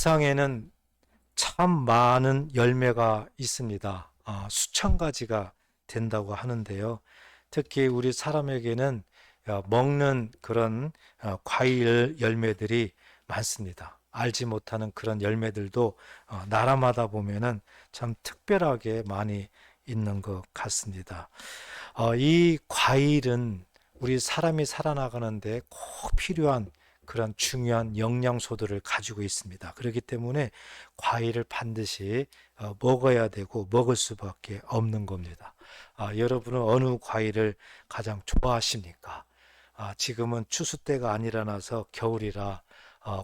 세상에는 참 많은 열매가 있습니다. 수천 가지가 된다고 하는데요. 특히 우리 사람에게는 먹는 그런 과일 열매들이 많습니다. 알지 못하는 그런 열매들도 나라마다 보면은 참 특별하게 많이 있는 것 같습니다. 이 과일은 우리 사람이 살아나가는데 꼭 필요한 그런 중요한 영양소들을 가지고 있습니다. 그렇기 때문에 과일을 반드시 먹어야 되고 먹을 수밖에 없는 겁니다. 여러분은 어느 과일을 가장 좋아하십니까? 지금은 추수 때가 아니라서 겨울이라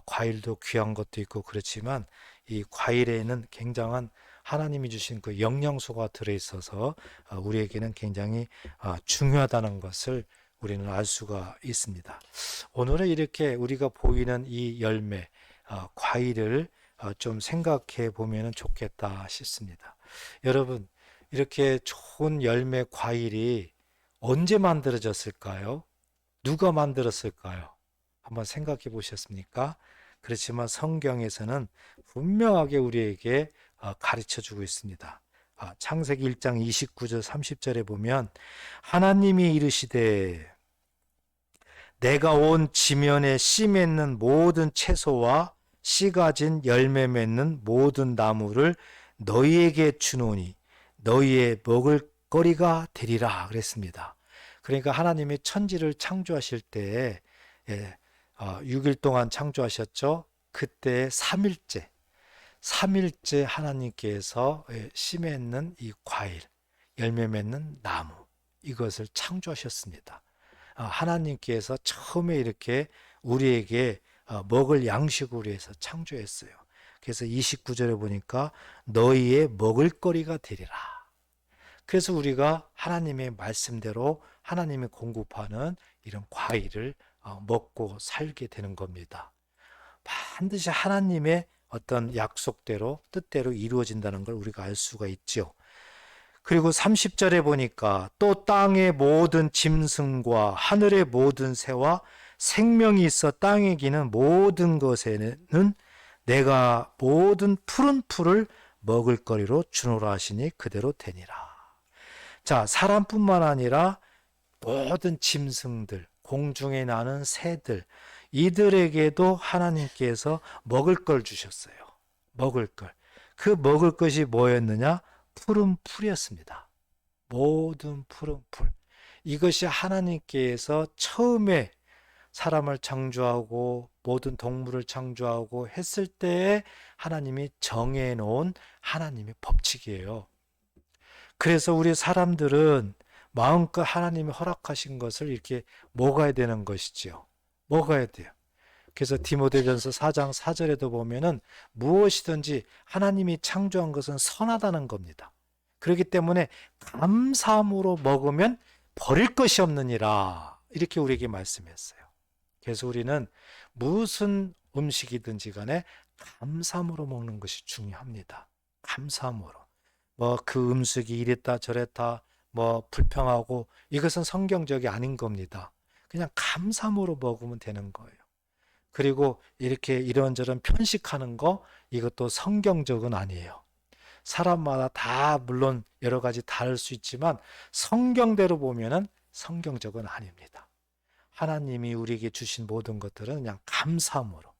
과일도 귀한 것도 있고 그렇지만 이 과일에는 굉장한 하나님이 주신 그 영양소가 들어있어서 우리에게는 굉장히 중요하다는 것을 우리는 알 수가 있습니다. 오늘은 이렇게 우리가 보이는 이 열매, 과일을 좀 생각해 보면 좋겠다 싶습니다. 여러분, 이렇게 좋은 열매 과일이 언제 만들어졌을까요? 누가 만들었을까요? 한번 생각해 보셨습니까? 그렇지만 성경에서는 분명하게 우리에게 가르쳐 주고 있습니다. 창세기 1장 29절 30절에 보면 하나님이 이르시되 내가 온 지면에 씨 맺는 모든 채소와 씨 가진 열매 맺는 모든 나무를 너희에게 주노니 너희의 먹을 거리가 되리라 그랬습니다. 그러니까 하나님이 천지를 창조하실 때 6일 동안 창조하셨죠. 그때 3일째 하나님께서 씨 맺는 이 과일, 열매 맺는 나무 이것을 창조하셨습니다. 하나님께서 처음에 이렇게 우리에게 먹을 양식으로 해서 창조했어요. 그래서 29절에 보니까 너희의 먹을 거리가 되리라. 그래서 우리가 하나님의 말씀대로 하나님이 공급하는 이런 과일을 먹고 살게 되는 겁니다. 반드시 하나님의 어떤 약속대로 뜻대로 이루어진다는 걸 우리가 알 수가 있죠. 그리고 30절에 보니까 또 땅의 모든 짐승과 하늘의 모든 새와 생명이 있어 땅에 기는 모든 것에는 내가 모든 푸른 풀을 먹을 거리로 주노라 하시니 그대로 되니라. 자, 사람뿐만 아니라 모든 짐승들, 공중에 나는 새들, 이들에게도 하나님께서 먹을 걸 주셨어요. 먹을 걸. 그 먹을 것이 뭐였느냐? 푸른 풀이었습니다. 모든 푸른 풀. 이것이 하나님께서 처음에 사람을 창조하고 모든 동물을 창조하고 했을 때에 하나님이 정해놓은 하나님의 법칙이에요. 그래서 우리 사람들은 마음껏 하나님이 허락하신 것을 이렇게 먹어야 되는 것이지요. 먹어야 돼요. 그래서 디모데전서 4장 4절에도 보면은 무엇이든지 하나님이 창조한 것은 선하다는 겁니다. 그렇기 때문에 감사함으로 먹으면 버릴 것이 없느니라 이렇게 우리에게 말씀했어요. 그래서 우리는 무슨 음식이든지 간에 감사함으로 먹는 것이 중요합니다. 감사함으로. 그 음식이 이랬다 저랬다 불평하고 이것은 성경적이 아닌 겁니다. 그냥 감사함으로 먹으면 되는 거예요. 그리고 이렇게 이런저런 편식하는 거 이것도 성경적은 아니에요. 사람마다 다 물론 여러 가지 다를 수 있지만 성경대로 보면은 성경적은 아닙니다. 하나님이 우리에게 주신 모든 것들은 그냥 감사함으로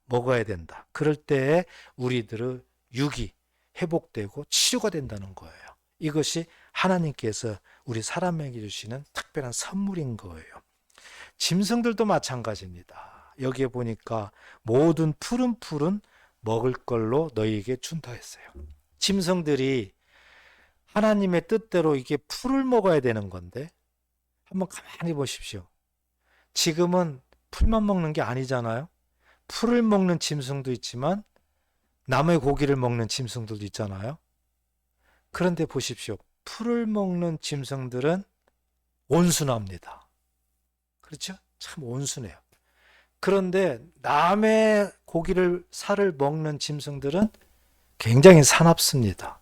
먹어야 된다. 그럴 때 우리들의 육이 회복되고 치유가 된다는 거예요. 이것이 하나님께서 우리 사람에게 주시는 특별한 선물인 거예요. 짐승들도 마찬가지입니다. 여기에 보니까 모든 푸른 풀은 먹을 걸로 너희에게 준다 했어요. 짐승들이 하나님의 뜻대로 이게 풀을 먹어야 되는 건데 한번 가만히 보십시오. 지금은 풀만 먹는 게 아니잖아요. 풀을 먹는 짐승도 있지만 남의 고기를 먹는 짐승들도 있잖아요. 그런데 보십시오. 풀을 먹는 짐승들은 온순합니다. 그렇죠? 참 온순해요. 그런데 남의 고기를 살을 먹는 짐승들은 굉장히 사납습니다.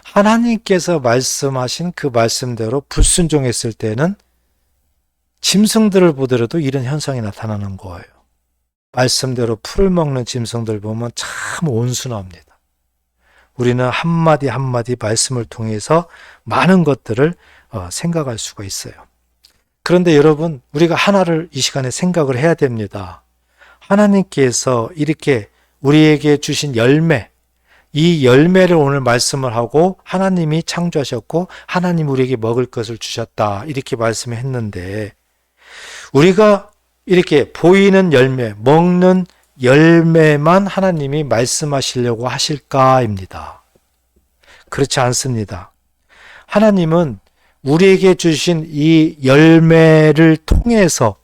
하나님께서 말씀하신 그 말씀대로 불순종했을 때는 짐승들을 보더라도 이런 현상이 나타나는 거예요. 말씀대로 풀을 먹는 짐승들 보면 참 온순합니다. 우리는 한마디 한마디 말씀을 통해서 많은 것들을 생각할 수가 있어요. 그런데 여러분, 우리가 하나를 이 시간에 생각을 해야 됩니다. 하나님께서 이렇게 우리에게 주신 열매, 이 열매를 오늘 말씀을 하고 하나님이 창조하셨고 하나님 우리에게 먹을 것을 주셨다, 이렇게 말씀했는데, 우리가 이렇게 보이는 열매, 먹는 열매만 하나님이 말씀하시려고 하실까입니다. 그렇지 않습니다. 하나님은 우리에게 주신 이 열매를 통해서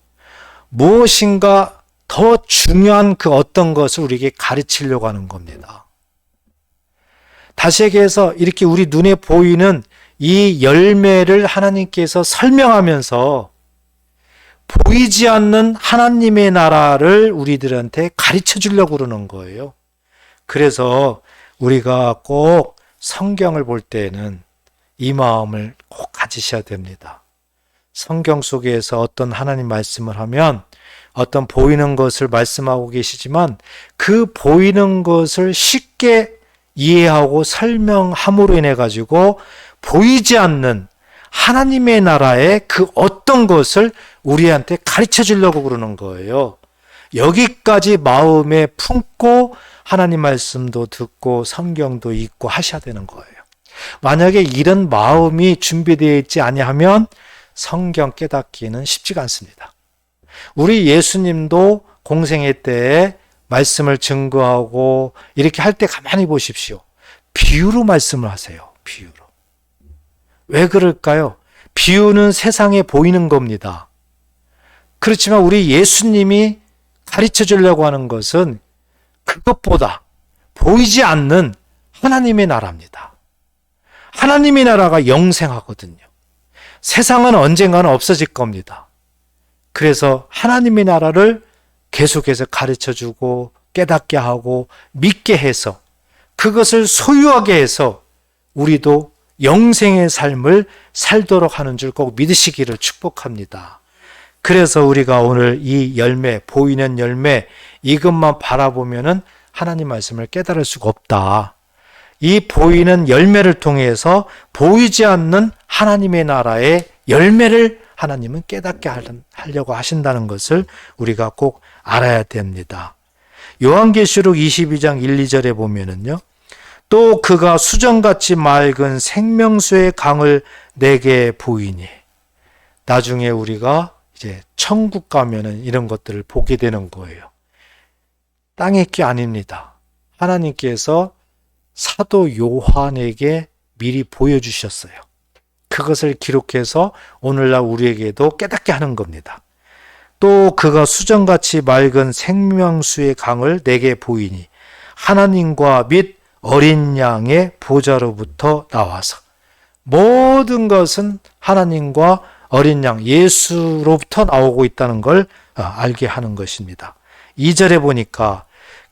무엇인가 더 중요한 그 어떤 것을 우리에게 가르치려고 하는 겁니다. 다시 얘기해서 이렇게 우리 눈에 보이는 이 열매를 하나님께서 설명하면서 보이지 않는 하나님의 나라를 우리들한테 가르쳐 주려고 그러는 거예요. 그래서 우리가 꼭 성경을 볼 때에는 이 마음을 꼭 가지셔야 됩니다. 성경 속에서 어떤 하나님 말씀을 하면 어떤 보이는 것을 말씀하고 계시지만 그 보이는 것을 쉽게 이해하고 설명함으로 인해 가지고 보이지 않는 하나님의 나라의 그 어떤 것을 우리한테 가르쳐 주려고 그러는 거예요. 여기까지 마음에 품고 하나님 말씀도 듣고 성경도 읽고 하셔야 되는 거예요. 만약에 이런 마음이 준비되어 있지 아니하면 성경 깨닫기는 쉽지가 않습니다. 우리 예수님도 공생애 때에 말씀을 증거하고 이렇게 할 때 가만히 보십시오. 비유로 말씀을 하세요. 비유로. 왜 그럴까요? 비유는 세상에 보이는 겁니다. 그렇지만 우리 예수님이 가르쳐 주려고 하는 것은 그것보다 보이지 않는 하나님의 나라입니다. 하나님의 나라가 영생하거든요. 세상은 언젠가는 없어질 겁니다. 그래서 하나님의 나라를 계속해서 가르쳐 주고 깨닫게 하고 믿게 해서 그것을 소유하게 해서 우리도 영생의 삶을 살도록 하는 줄 꼭 믿으시기를 축복합니다. 그래서 우리가 오늘 이 열매, 보이는 열매, 이것만 바라보면은 하나님 말씀을 깨달을 수가 없다. 이 보이는 열매를 통해서 보이지 않는 하나님의 나라의 열매를 하나님은 깨닫게 하려고 하신다는 것을 우리가 꼭 알아야 됩니다. 요한계시록 22장 1, 2절에 보면은요, 또 그가 수정같이 맑은 생명수의 강을 내게 보이니, 나중에 우리가 이제 천국 가면은 이런 것들을 보게 되는 거예요. 땅의 게 아닙니다. 하나님께서 사도 요한에게 미리 보여주셨어요. 그것을 기록해서 오늘날 우리에게도 깨닫게 하는 겁니다. 또 그가 수정같이 맑은 생명수의 강을 내게 보이니 하나님과 및 어린 양의 보좌로부터 나와서, 모든 것은 하나님과 어린 양 예수로부터 나오고 있다는 걸 알게 하는 것입니다. 2절에 보니까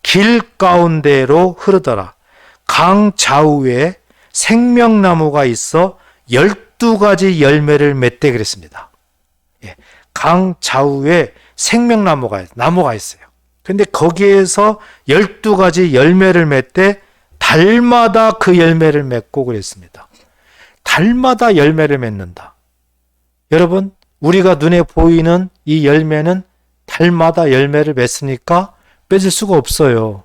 길 가운데로 흐르더라. 강 좌우에 생명나무가 있어 12가지 열매를 맺되 그랬습니다. 강 좌우에 생명나무가 있어요. 근데 거기에서 12가지 열매를 맺되 달마다 그 열매를 맺고 그랬습니다. 달마다 열매를 맺는다. 여러분, 우리가 눈에 보이는 이 열매는 달마다 열매를 맺으니까 맺을 수가 없어요.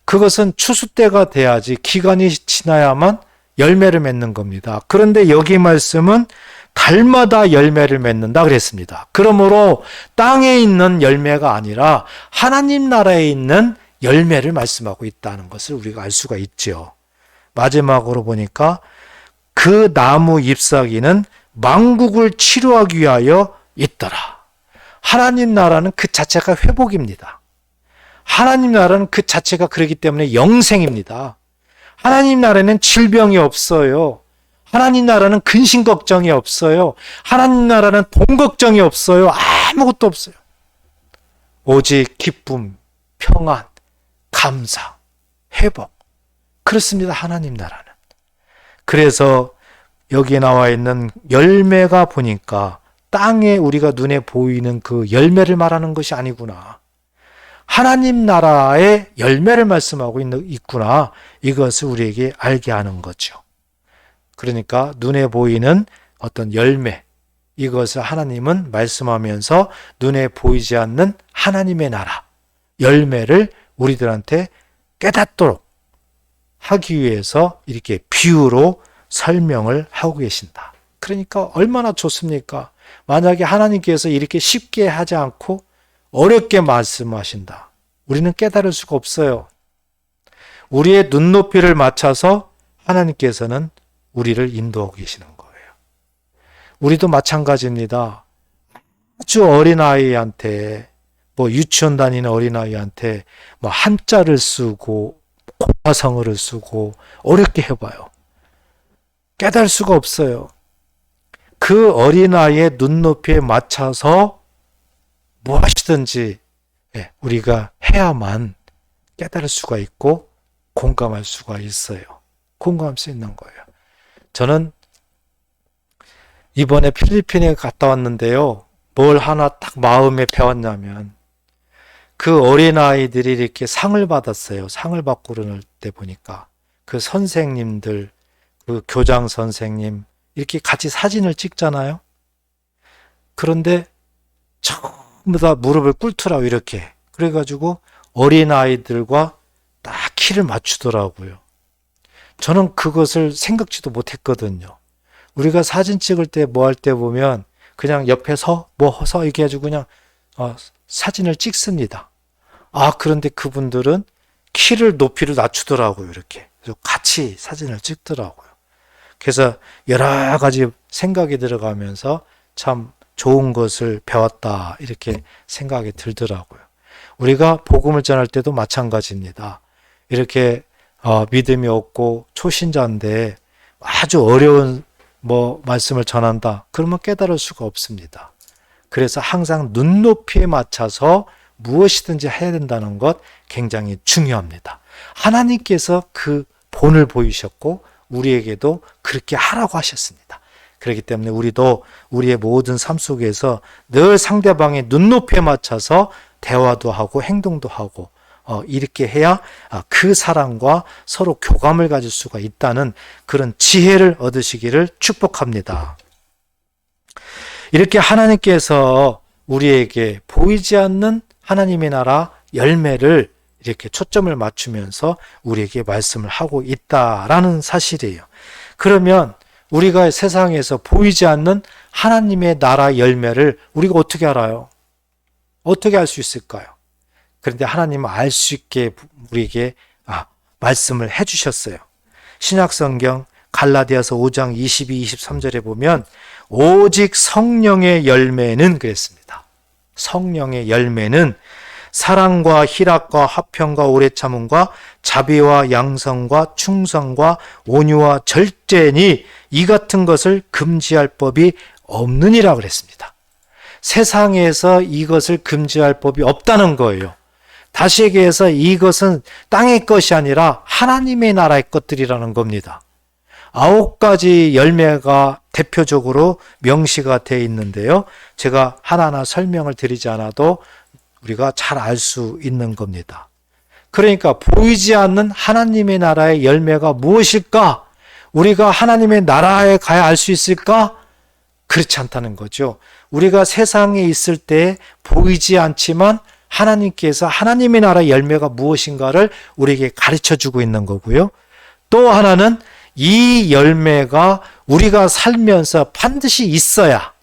그것은 추수 때가 돼야지, 기간이 지나야만 열매를 맺는 겁니다. 그런데 여기 말씀은 달마다 열매를 맺는다 그랬습니다. 그러므로 땅에 있는 열매가 아니라 하나님 나라에 있는 열매를 말씀하고 있다는 것을 우리가 알 수가 있죠. 마지막으로 보니까 그 나무 잎사귀는 만국을 치료하기 위하여 있더라. 하나님 나라는 그 자체가 회복입니다. 하나님 나라는 그 자체가 그렇기 때문에 영생입니다. 하나님 나라에는 질병이 없어요. 하나님 나라는 근심 걱정이 없어요. 하나님 나라는 돈 걱정이 없어요. 아무것도 없어요. 오직 기쁨, 평안, 감사, 회복. 그렇습니다. 하나님 나라는. 그래서 여기에 나와 있는 열매가 보니까 땅에 우리가 눈에 보이는 그 열매를 말하는 것이 아니구나. 하나님 나라의 열매를 말씀하고 있구나. 이것을 우리에게 알게 하는 거죠. 그러니까 눈에 보이는 어떤 열매, 이것을 하나님은 말씀하면서 눈에 보이지 않는 하나님의 나라, 열매를 우리들한테 깨닫도록 하기 위해서 이렇게 비유로 설명을 하고 계신다. 그러니까 얼마나 좋습니까? 만약에 하나님께서 이렇게 쉽게 하지 않고 어렵게 말씀하신다. 우리는 깨달을 수가 없어요. 우리의 눈높이를 맞춰서 하나님께서는 우리를 인도하고 계시는 거예요. 우리도 마찬가지입니다. 아주 어린아이한테, 유치원 다니는 어린아이한테 한자를 쓰고 고화성어를 쓰고 어렵게 해봐요. 깨달을 수가 없어요. 그 어린아이의 눈높이에 맞춰서 무엇이든지 우리가 해야만 깨달을 수가 있고 공감할 수가 있어요. 공감할 수 있는 거예요. 저는 이번에 필리핀에 갔다 왔는데요. 뭘 하나 딱 마음에 배웠냐면 그 어린아이들이 이렇게 상을 받았어요. 상을 받고 그럴 때 보니까 그 선생님들, 그 교장 선생님 이렇게 같이 사진을 찍잖아요. 그런데 전부 다 무릎을 꿇더라고요. 이렇게. 그래가지고 어린아이들과 딱 키를 맞추더라고요. 저는 그것을 생각지도 못했거든요. 우리가 사진 찍을 때 뭐 할 때 보면 그냥 옆에 서 이렇게 해가지고 그냥 사진을 찍습니다. 그런데 그분들은 키를 높이를 낮추더라고요. 이렇게. 그래서 같이 사진을 찍더라고요. 그래서 여러 가지 생각이 들어가면서 참 좋은 것을 배웠다 이렇게 생각이 들더라고요. 우리가 복음을 전할 때도 마찬가지입니다. 이렇게 믿음이 없고 초신자인데 아주 어려운 말씀을 전한다. 그러면 깨달을 수가 없습니다. 그래서 항상 눈높이에 맞춰서 무엇이든지 해야 된다는 것 굉장히 중요합니다. 하나님께서 그 본을 보이셨고 우리에게도 그렇게 하라고 하셨습니다. 그렇기 때문에 우리도 우리의 모든 삶 속에서 늘 상대방의 눈높이에 맞춰서 대화도 하고 행동도 하고 이렇게 해야 그 사람과 서로 교감을 가질 수가 있다는 그런 지혜를 얻으시기를 축복합니다. 이렇게 하나님께서 우리에게 보이지 않는 하나님의 나라 열매를 이렇게 초점을 맞추면서 우리에게 말씀을 하고 있다라는 사실이에요. 그러면 우리가 세상에서 보이지 않는 하나님의 나라 열매를 우리가 어떻게 알아요? 어떻게 알 수 있을까요? 그런데 하나님은 알 수 있게 우리에게 말씀을 해주셨어요. 신약성경 갈라디아서 5장 22, 23절에 보면 오직 성령의 열매는 그랬습니다. 성령의 열매는 사랑과 희락과 화평과 오래 참음과 자비와 양성과 충성과 온유와 절제니 이 같은 것을 금지할 법이 없느니라 그랬습니다. 세상에서 이것을 금지할 법이 없다는 거예요. 다시 얘기해서 이것은 땅의 것이 아니라 하나님의 나라의 것들이라는 겁니다. 9가지 열매가 대표적으로 명시가 되어 있는데요. 제가 하나하나 설명을 드리지 않아도 우리가 잘 알 수 있는 겁니다. 그러니까 보이지 않는 하나님의 나라의 열매가 무엇일까? 우리가 하나님의 나라에 가야 알 수 있을까? 그렇지 않다는 거죠. 우리가 세상에 있을 때 보이지 않지만 하나님께서 하나님의 나라의 열매가 무엇인가를 우리에게 가르쳐주고 있는 거고요. 또 하나는 이 열매가 우리가 살면서 반드시 있어야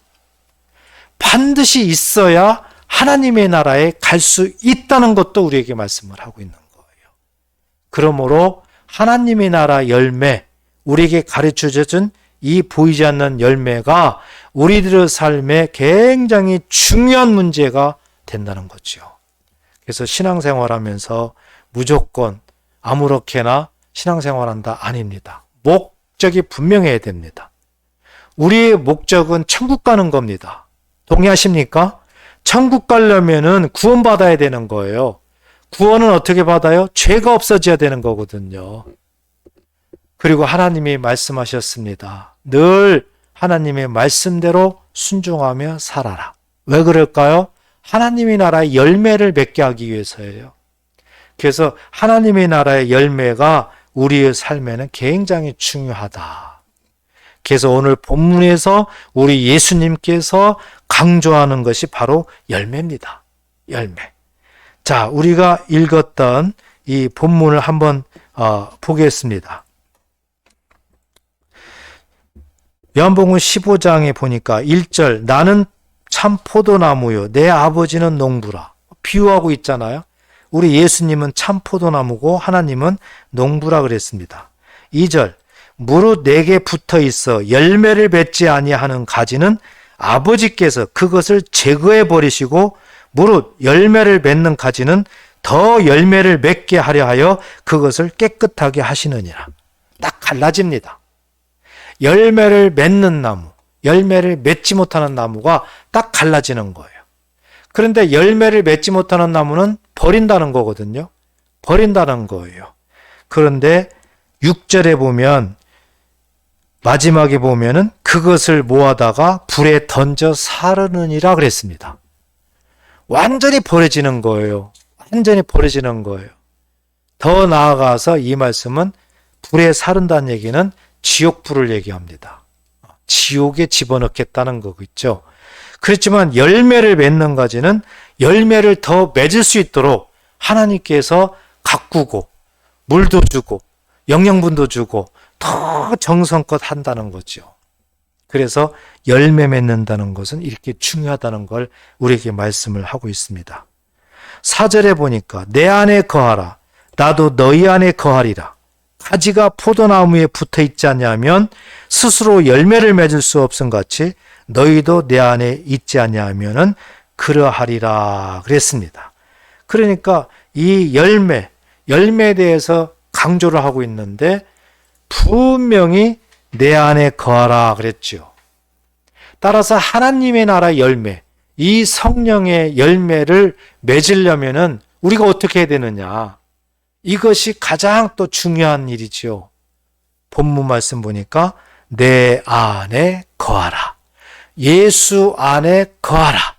하나님의 나라에 갈 수 있다는 것도 우리에게 말씀을 하고 있는 거예요. 그러므로 하나님의 나라 열매, 우리에게 가르쳐준 이 보이지 않는 열매가 우리들의 삶에 굉장히 중요한 문제가 된다는 거죠. 그래서 신앙생활하면서 무조건 아무렇게나 신앙생활한다 아닙니다. 목적이 분명해야 됩니다. 우리의 목적은 천국 가는 겁니다. 동의하십니까? 천국 가려면은 구원받아야 되는 거예요. 구원은 어떻게 받아요? 죄가 없어져야 되는 거거든요. 그리고 하나님이 말씀하셨습니다. 늘 하나님의 말씀대로 순종하며 살아라. 왜 그럴까요? 하나님의 나라의 열매를 맺게 하기 위해서예요. 그래서 하나님의 나라의 열매가 우리의 삶에는 굉장히 중요하다. 그래서 오늘 본문에서 우리 예수님께서 강조하는 것이 바로 열매입니다. 열매. 자, 우리가 읽었던 이 본문을 한번 보겠습니다. 요한복음 15장에 보니까 1절 나는 참 포도나무요 내 아버지는 농부라. 비유하고 있잖아요. 우리 예수님은 참 포도나무고 하나님은 농부라 그랬습니다. 2절 무릇 내게 붙어 있어 열매를 맺지 아니하는 가지는 아버지께서 그것을 제거해 버리시고 무릇 열매를 맺는 가지는 더 열매를 맺게 하려 하여 그것을 깨끗하게 하시느니라. 딱 갈라집니다. 열매를 맺는 나무, 열매를 맺지 못하는 나무가 딱 갈라지는 거예요. 그런데 열매를 맺지 못하는 나무는 버린다는 거거든요. 버린다는 거예요. 그런데 6절에 보면 마지막에 보면은 그것을 모아다가 불에 던져 사르느니라 그랬습니다. 완전히 버려지는 거예요. 완전히 버려지는 거예요. 더 나아가서 이 말씀은 불에 사른다는 얘기는 지옥불을 얘기합니다. 지옥에 집어넣겠다는 거겠죠. 그렇지만 열매를 맺는 가지는 열매를 더 맺을 수 있도록 하나님께서 가꾸고 물도 주고 영양분도 주고 더 정성껏 한다는 거죠. 그래서 열매 맺는다는 것은 이렇게 중요하다는 걸 우리에게 말씀을 하고 있습니다. 4절에 보니까 내 안에 거하라 나도 너희 안에 거하리라. 가지가 포도나무에 붙어 있지 않냐면 스스로 열매를 맺을 수 없음 같이 너희도 내 안에 있지 않냐면은 그러하리라 그랬습니다. 그러니까 이 열매에 대해서 강조를 하고 있는데 분명히 내 안에 거하라 그랬죠. 따라서 하나님의 나라 열매, 이 성령의 열매를 맺으려면은 우리가 어떻게 해야 되느냐? 이것이 가장 또 중요한 일이지요. 본문 말씀 보니까 내 안에 거하라. 예수 안에 거하라.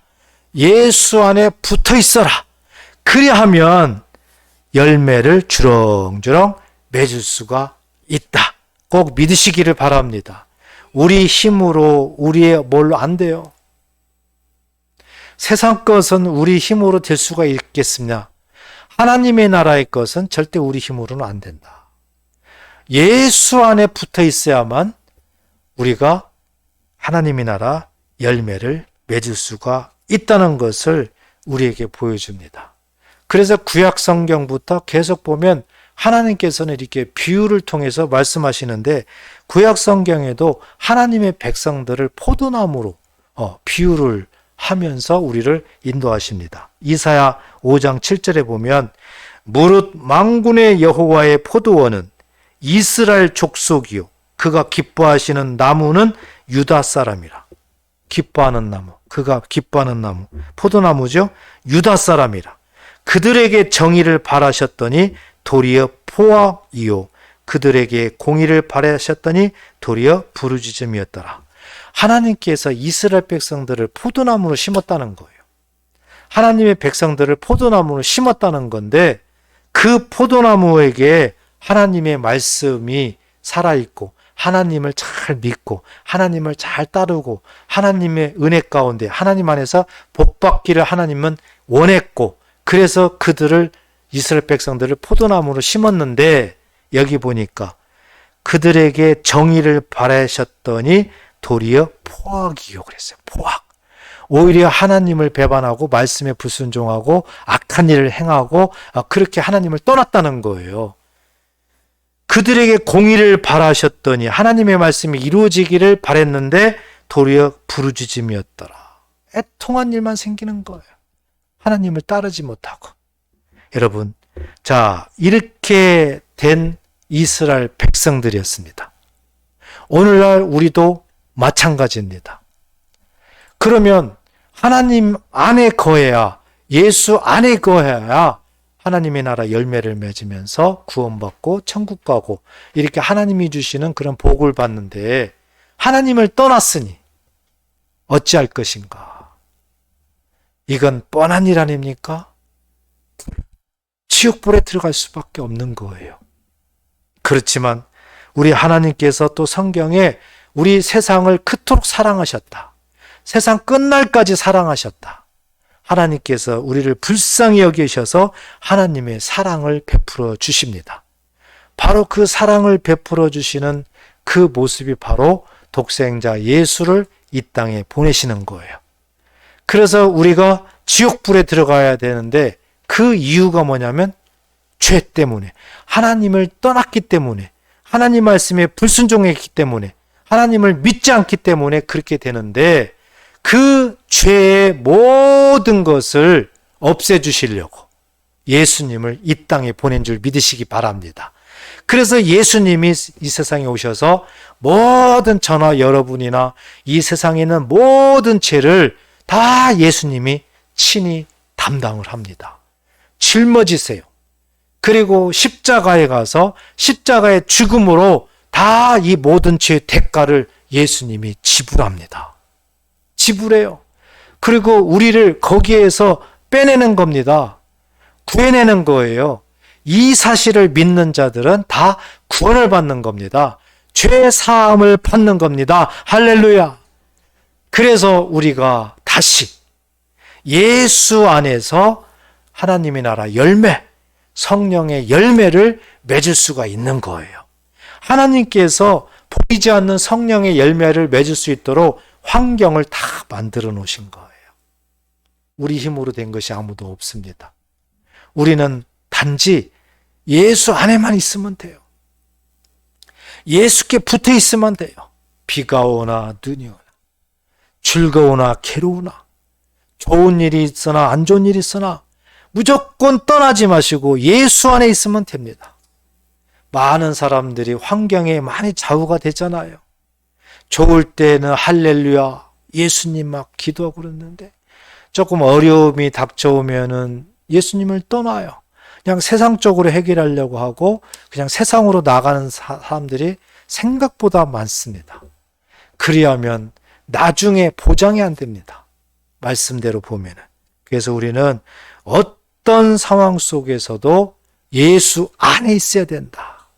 예수 안에 붙어 있어라. 그리하면 열매를 주렁주렁 맺을 수가 있다. 꼭 믿으시기를 바랍니다. 우리 힘으로 우리의 뭘로 안 돼요. 세상 것은 우리 힘으로 될 수가 있겠습냐? 하나님의 나라의 것은 절대 우리 힘으로는 안 된다. 예수 안에 붙어 있어야만 우리가 하나님의 나라 열매를 맺을 수가 있다는 것을 우리에게 보여줍니다. 그래서 구약 성경부터 계속 보면 하나님께서는 이렇게 비유를 통해서 말씀하시는데 구약 성경에도 하나님의 백성들을 포도나무로 비유를 하면서 우리를 인도하십니다. 이사야 5장 7절에 보면 무릇 만군의 여호와의 포도원은 이스라엘 족속이요 그가 기뻐하시는 나무는 유다 사람이라. 기뻐하는 나무, 그가 기뻐하는 나무, 포도나무죠. 유다 사람이라. 그들에게 정의를 바라셨더니 도리어 포악이요 그들에게 공의를 바라셨더니 도리어 부르짖음이었더라. 하나님께서 이스라엘 백성들을 포도나무로 심었다는 거예요. 하나님의 백성들을 포도나무로 심었다는 건데 그 포도나무에게 하나님의 말씀이 살아있고 하나님을 잘 믿고 하나님을 잘 따르고 하나님의 은혜 가운데 하나님 안에서 복받기를 하나님은 원했고 그래서 그들을 이스라엘 백성들을 포도나무로 심었는데 여기 보니까 그들에게 정의를 바라셨더니 도리어 포악이요 그랬어요. 포악. 오히려 하나님을 배반하고 말씀에 불순종하고 악한 일을 행하고 그렇게 하나님을 떠났다는 거예요. 그들에게 공의를 바라셨더니 하나님의 말씀이 이루어지기를 바랬는데 도리어 부르짖음이었더라. 애통한 일만 생기는 거예요. 하나님을 따르지 못하고. 여러분, 자, 이렇게 된 이스라엘 백성들이었습니다. 오늘날 우리도 마찬가지입니다. 그러면 하나님 안에 거해야, 예수 안에 거해야 하나님의 나라 열매를 맺으면서 구원받고 천국 가고 이렇게 하나님이 주시는 그런 복을 받는데 하나님을 떠났으니 어찌할 것인가? 이건 뻔한 일 아닙니까? 지옥불에 들어갈 수밖에 없는 거예요. 그렇지만 우리 하나님께서 또 성경에 우리 세상을 그토록 사랑하셨다. 세상 끝날까지 사랑하셨다. 하나님께서 우리를 불쌍히 여기셔서 하나님의 사랑을 베풀어 주십니다. 바로 그 사랑을 베풀어 주시는 그 모습이 바로 독생자 예수를 이 땅에 보내시는 거예요. 그래서 우리가 지옥불에 들어가야 되는데 그 이유가 뭐냐면 죄 때문에, 하나님을 떠났기 때문에, 하나님 말씀에 불순종했기 때문에, 하나님을 믿지 않기 때문에 그렇게 되는데 그 죄의 모든 것을 없애주시려고 예수님을 이 땅에 보낸 줄 믿으시기 바랍니다. 그래서 예수님이 이 세상에 오셔서 모든 저나 여러분이나 이 세상에 있는 모든 죄를 다 예수님이 친히 담당을 합니다. 짊어지세요. 그리고 십자가에 가서 십자가의 죽음으로 다 이 모든 죄의 대가를 예수님이 지불합니다. 지불해요. 그리고 우리를 거기에서 빼내는 겁니다. 구해내는 거예요. 이 사실을 믿는 자들은 다 구원을 받는 겁니다. 죄 사함을 받는 겁니다. 할렐루야. 그래서 우리가 다시 예수 안에서 하나님의 나라 열매, 성령의 열매를 맺을 수가 있는 거예요. 하나님께서 보이지 않는 성령의 열매를 맺을 수 있도록 환경을 다 만들어 놓으신 거예요. 우리 힘으로 된 것이 아무도 없습니다. 우리는 단지 예수 안에만 있으면 돼요. 예수께 붙어 있으면 돼요. 비가 오나 눈이 오나, 즐거우나 괴로우나, 좋은 일이 있으나 안 좋은 일이 있으나 무조건 떠나지 마시고 예수 안에 있으면 됩니다. 많은 사람들이 환경에 많이 좌우가 되잖아요. 좋을 때는 할렐루야, 예수님 막 기도하고 그러는데 조금 어려움이 닥쳐오면은 예수님을 떠나요. 그냥 세상적으로 해결하려고 하고 그냥 세상으로 나가는 사람들이 생각보다 많습니다. 그리하면 나중에 보장이 안 됩니다. 말씀대로 보면은. 그래서 우리는 어떤 상황 속에서도 예수 안에 있어야 된다.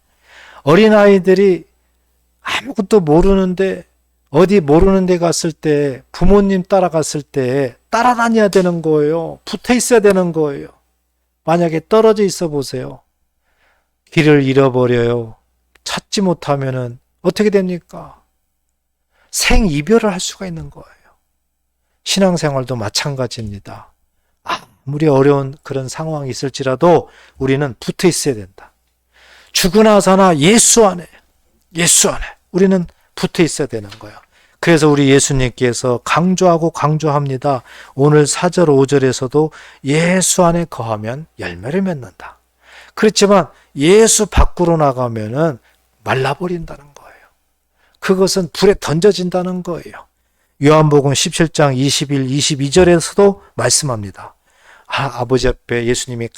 어린아이들이 아무것도 모르는데 어디 모르는 데 갔을 때 부모님 따라갔을 때 따라다녀야 되는 거예요. 붙어 있어야 되는 거예요. 만약에 떨어져 있어 보세요. 길을 잃어버려요. 찾지 못하면은 어떻게 됩니까? 생이별을 할 수가 있는 거예요. 신앙생활도 마찬가지입니다. 아무리 어려운 그런 상황이 있을지라도 우리는 붙어 있어야 된다. 죽으나 사나 예수 안에 우리는 붙어 있어야 되는 거예요. 그래서 우리 예수님께서 강조하고 강조합니다. 오늘 4절 5절에서도 예수 안에 거하면 열매를 맺는다. 그렇지만 예수 밖으로 나가면은 말라버린다는 거예요. 그것은 불에 던져진다는 거예요. 요한복음 17장 21, 22절에서도 말씀합니다. 아버지 앞에 예수님이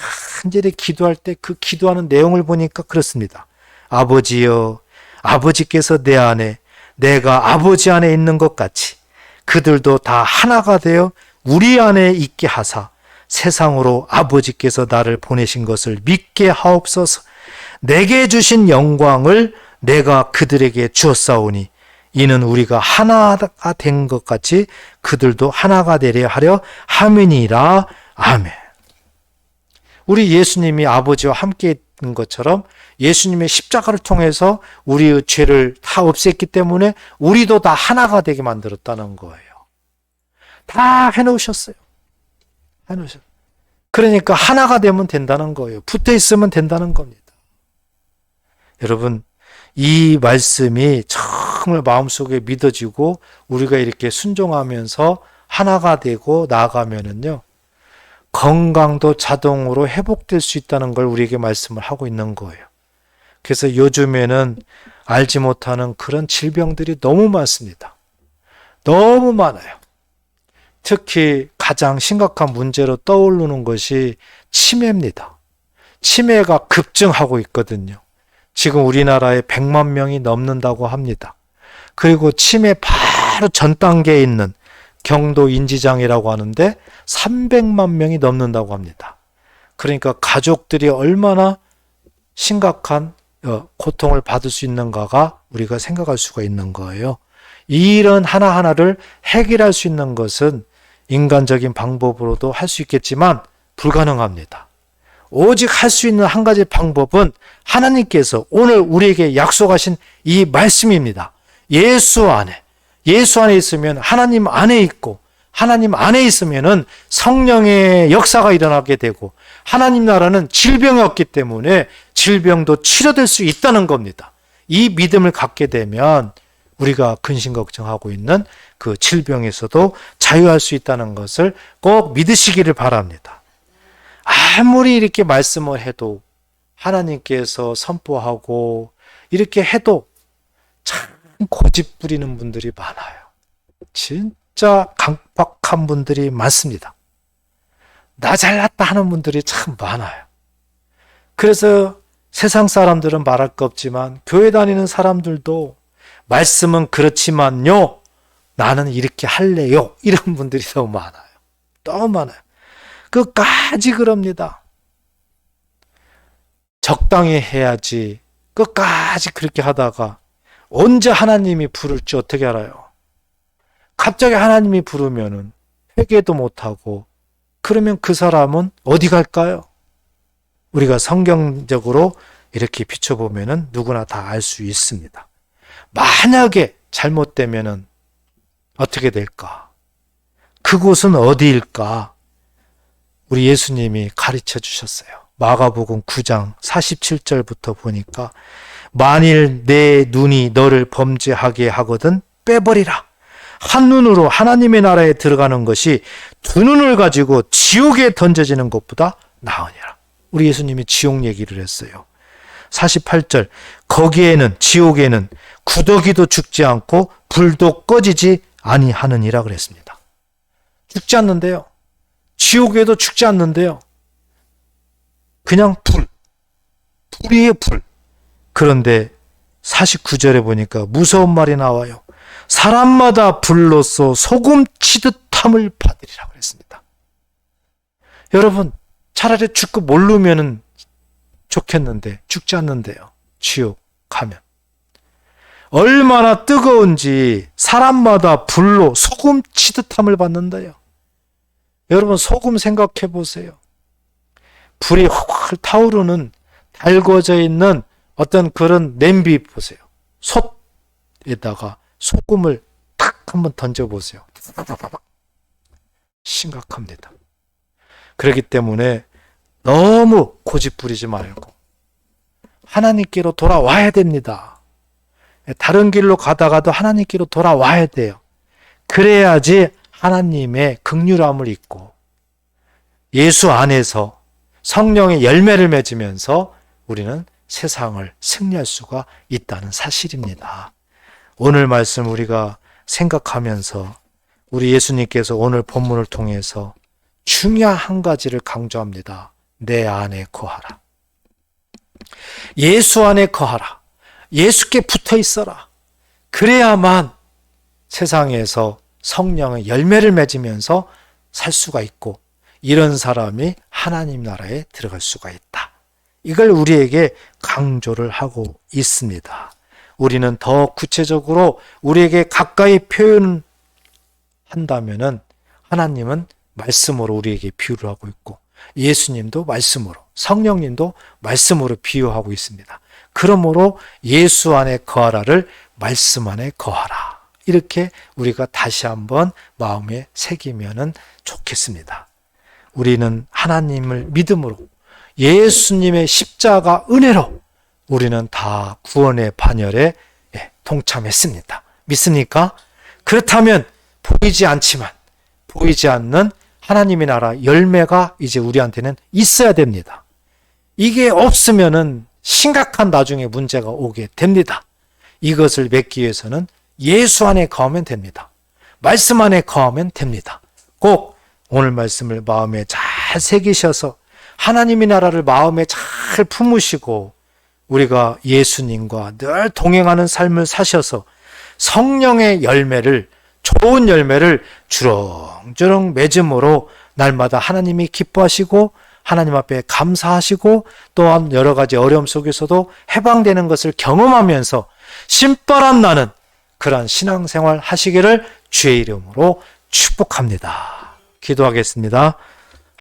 간절히 기도할 때 그 기도하는 내용을 보니까 그렇습니다. 아버지여, 아버지께서 내 안에, 내가 아버지 안에 있는 것 같이 그들도 다 하나가 되어 우리 안에 있게 하사 세상으로 아버지께서 나를 보내신 것을 믿게 하옵소서. 내게 주신 영광을 내가 그들에게 주었사오니 이는 우리가 하나가 된 것 같이 그들도 하나가 되려 하려 함이니라. 아멘. 우리 예수님이 아버지와 함께 있는 것처럼 예수님의 십자가를 통해서 우리의 죄를 다 없앴기 때문에 우리도 다 하나가 되게 만들었다는 거예요. 다 해놓으셨어요. 해놓으셨어요. 그러니까 하나가 되면 된다는 거예요. 붙어 있으면 된다는 겁니다. 여러분, 이 말씀이 정말 마음속에 믿어지고 우리가 이렇게 순종하면서 하나가 되고 나아가면은요, 건강도 자동으로 회복될 수 있다는 걸 우리에게 말씀을 하고 있는 거예요. 그래서 요즘에는 알지 못하는 그런 질병들이 너무 많습니다. 너무 많아요. 특히 가장 심각한 문제로 떠오르는 것이 치매입니다. 치매가 급증하고 있거든요. 지금 우리나라에 100만 명이 넘는다고 합니다. 그리고 치매 바로 전 단계에 있는 경도 인지장애라고 하는데 300만 명이 넘는다고 합니다. 그러니까 가족들이 얼마나 심각한 고통을 받을 수 있는가가 우리가 생각할 수가 있는 거예요. 이런 하나하나를 해결할 수 있는 것은 인간적인 방법으로도 할 수 있겠지만 불가능합니다. 오직 할 수 있는 한 가지 방법은 하나님께서 오늘 우리에게 약속하신 이 말씀입니다. 예수 안에 있으면 하나님 안에 있고, 하나님 안에 있으면은 성령의 역사가 일어나게 되고, 하나님 나라는 질병이 없기 때문에 질병도 치료될 수 있다는 겁니다. 이 믿음을 갖게 되면 우리가 근심 걱정하고 있는 그 질병에서도 자유할 수 있다는 것을 꼭 믿으시기를 바랍니다. 아무리 이렇게 말씀을 해도, 하나님께서 선포하고 이렇게 해도 참 고집 부리는 분들이 많아요. 진짜 강박한 분들이 많습니다. 나 잘났다 하는 분들이 참 많아요. 그래서 세상 사람들은 말할 거 없지만 교회 다니는 사람들도 말씀은 그렇지만요, 나는 이렇게 할래요, 이런 분들이 너무 많아요. 너무 많아요. 끝까지 그럽니다. 적당히 해야지 끝까지 그렇게 하다가 언제 하나님이 부를지 어떻게 알아요? 갑자기 하나님이 부르면은 회개도 못하고, 그러면 그 사람은 어디 갈까요? 우리가 성경적으로 이렇게 비춰보면은 누구나 다 알 수 있습니다. 만약에 잘못되면은 어떻게 될까? 그곳은 어디일까? 우리 예수님이 가르쳐 주셨어요. 마가복음 9장 47절부터 보니까 만일 내 눈이 너를 범죄하게 하거든 빼버리라. 한 눈으로 하나님의 나라에 들어가는 것이 두 눈을 가지고 지옥에 던져지는 것보다 나으니라. 우리 예수님이 지옥 얘기를 했어요. 48절, 거기에는, 지옥에는 구더기도 죽지 않고 불도 꺼지지 아니하느니라 그랬습니다. 죽지 않는데요. 지옥에도 죽지 않는데요. 그냥 불이에요, 불. 그런데 49절에 보니까 무서운 말이 나와요. 사람마다 불로써 소금 치듯 함을 받으리라고 했습니다. 여러분, 차라리 죽고 모르면 좋겠는데 죽지 않는데요. 지옥 가면 얼마나 뜨거운지 사람마다 불로 소금 치듯 함을 받는다요. 여러분, 소금 생각해 보세요. 불이 확 타오르는, 달궈져 있는 어떤 그런 냄비 보세요. 솥에다가 소금을 탁 한번 던져보세요. 심각합니다. 그렇기 때문에 너무 고집 부리지 말고 하나님께로 돌아와야 됩니다. 다른 길로 가다가도 하나님께로 돌아와야 돼요. 그래야지 하나님의 긍휼함을 잊고 예수 안에서 성령의 열매를 맺으면서 우리는 세상을 승리할 수가 있다는 사실입니다. 오늘 말씀 우리가 생각하면서 우리 예수님께서 오늘 본문을 통해서 중요한 한 가지를 강조합니다. 내 안에 거하라. 예수 안에 거하라. 예수께 붙어 있어라. 그래야만 세상에서 성령의 열매를 맺으면서 살 수가 있고, 이런 사람이 하나님 나라에 들어갈 수가 있다. 이걸 우리에게 강조를 하고 있습니다. 우리는 더 구체적으로 우리에게 가까이 표현한다면은 하나님은 말씀으로 우리에게 비유를 하고 있고, 예수님도 말씀으로, 성령님도 말씀으로 비유하고 있습니다. 그러므로 예수 안에 거하라를 말씀 안에 거하라. 이렇게 우리가 다시 한번 마음에 새기면은 좋겠습니다. 우리는 하나님을 믿음으로, 예수님의 십자가 은혜로 우리는 다 구원의 반열에 동참했습니다. 믿습니까? 그렇다면 보이지 않지만, 보이지 않는 하나님의 나라 열매가 이제 우리한테는 있어야 됩니다. 이게 없으면은 심각한 나중에 문제가 오게 됩니다. 이것을 맺기 위해서는 예수 안에 거하면 됩니다. 말씀 안에 거하면 됩니다. 꼭 오늘 말씀을 마음에 잘 새기셔서 하나님의 나라를 마음에 잘 품으시고 우리가 예수님과 늘 동행하는 삶을 사셔서 성령의 열매를 좋은 열매를 주렁주렁 맺음으로 날마다 하나님이 기뻐하시고 하나님 앞에 감사하시고 또한 여러 가지 어려움 속에서도 해방되는 것을 경험하면서 신바람 나는 그러한 신앙생활 하시기를 주의 이름으로 축복합니다. 기도하겠습니다.